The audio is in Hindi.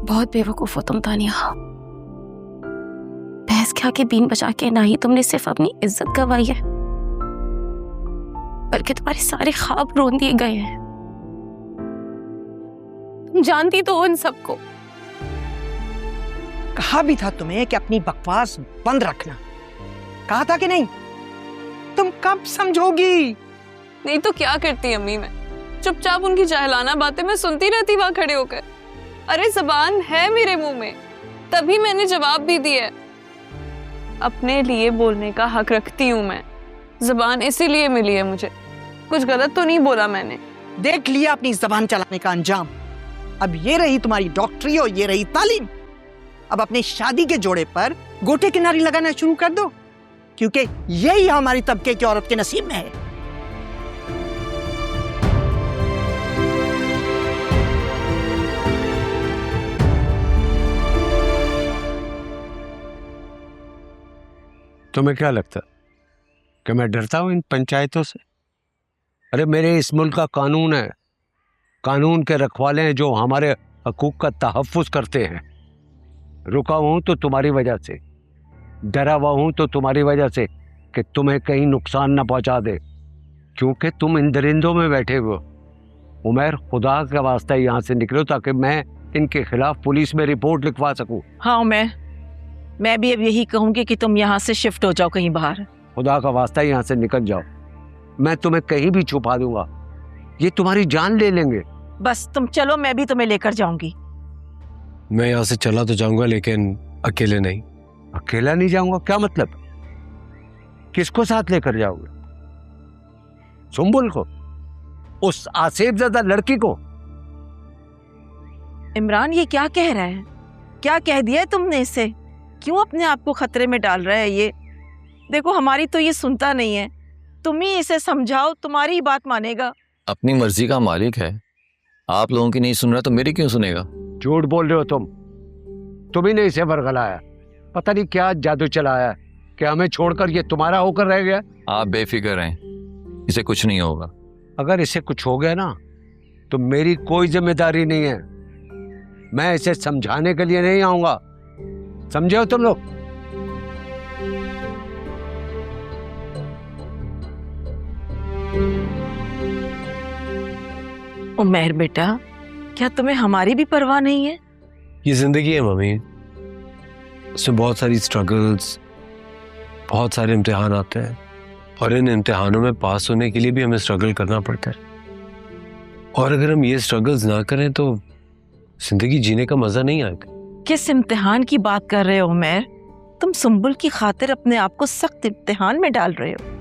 बहुत बेवकूफ हो तुम तानिया। भैंस के आगे बीन बजा के ना ही तुमने सिर्फ अपनी इज्जत गंवाई है, बल्कि तुम्हारे सारे ख्वाब रोन दिए गए हैं। तुम जानती तो हो इन सबको। कहा भी था तुम्हें कि अपनी बकवास बंद रखना, कहा था कि नहीं? तुम कब समझोगी? नहीं तो क्या करती अम्मी, मैं चुपचाप उनकी जाहिलाना बातें मैं सुनती रहती वहां खड़े होकर। अरे जबान है मेरे मुंह में, तभी मैंने जवाब भी दिया। अपने लिए बोलने का हक रखती हूँ मैं, जबान इसीलिए मिली है मुझे। कुछ गलत तो नहीं बोला मैंने। देख लिया अपनी जबान चलाने का अंजाम। अब ये रही तुम्हारी डॉक्टरी और ये रही तालीम। अब अपनी शादी के जोड़े पर गोटे किनारी लगाना शुरू कर दो, क्योंकि यही हमारी तबके की औरत के नसीब में है। तुम्हें क्या लगता कि मैं डरता हूं इन पंचायतों से? अरे मेरे इस मुल्क का कानून है, कानून के रखवाले हैं जो हमारे हकूक का तहफ्फुज़ करते हैं। रुका हूं तो तुम्हारी वजह से, डरा हुआ हूं तो तुम्हारी वजह से कि तुम्हें कहीं नुकसान ना पहुंचा दे, क्योंकि तुम इन दरिंदों में बैठे हुए। उमर, खुदा का वास्ता यहाँ से निकलो ताकि मैं इनके खिलाफ पुलिस में रिपोर्ट लिखवा सकूं। हाँ उमर, मैं भी अब यही कहूंगी कि तुम यहाँ से शिफ्ट हो जाओ कहीं बाहर। खुदा का वास्ता यहाँ से निकल जाओ, मैं तुम्हें कहीं भी छुपा दूंगा, ये तुम्हारी जान ले लेंगे। बस तुम चलो, मैं भी तुम्हें लेकर जाऊंगी। मैं यहाँ से चला तो जाऊंगा, लेकिन अकेले नहीं। अकेला नहीं जाऊंगा? क्या मतलब? किसको साथ लेकर जाओगे? सुंबुल को? उस आसिफ ज़दा लड़की को? इमरान, ये क्या कह रहा है? क्या कह दिया है तुमने इसे? क्यों अपने आप को खतरे में डाल रहा है ये? देखो, हमारी तो ये सुनता नहीं है, तुम ही इसे समझाओ, तुम्हारी ही बात मानेगा। अपनी मर्जी का मालिक है, आप लोगों की नहीं सुन रहा तो मेरी क्यों सुनेगा? झूठ बोल रहे हो तुम ही ने इसे बरगलाया। पता नहीं क्या जादू चलाया कि हमें छोड़कर ये तुम्हारा होकर रह गया। आप बेफिक्र रहें, इसे कुछ नहीं होगा। अगर इसे कुछ हो गया ना तो मेरी कोई जिम्मेदारी नहीं है, मैं इसे समझाने के लिए नहीं आऊंगा, समझे हो तुम लोग? उमर बेटा, क्या तुम्हें हमारी भी परवाह नहीं है? ये जिंदगी है मम्मी, इसमें बहुत सारी स्ट्रगल्स, बहुत सारे इम्तिहान आते हैं, और इन इम्तिहानों में पास होने के लिए भी हमें स्ट्रगल करना पड़ता है। और अगर हम ये स्ट्रगल्स ना करें तो जिंदगी जीने का मजा नहीं आएगा। किस इम्तिहान की बात कर रहे हो उमर? तुम सुंबुल की खातिर अपने आप को सख्त इम्तिहान में डाल रहे हो।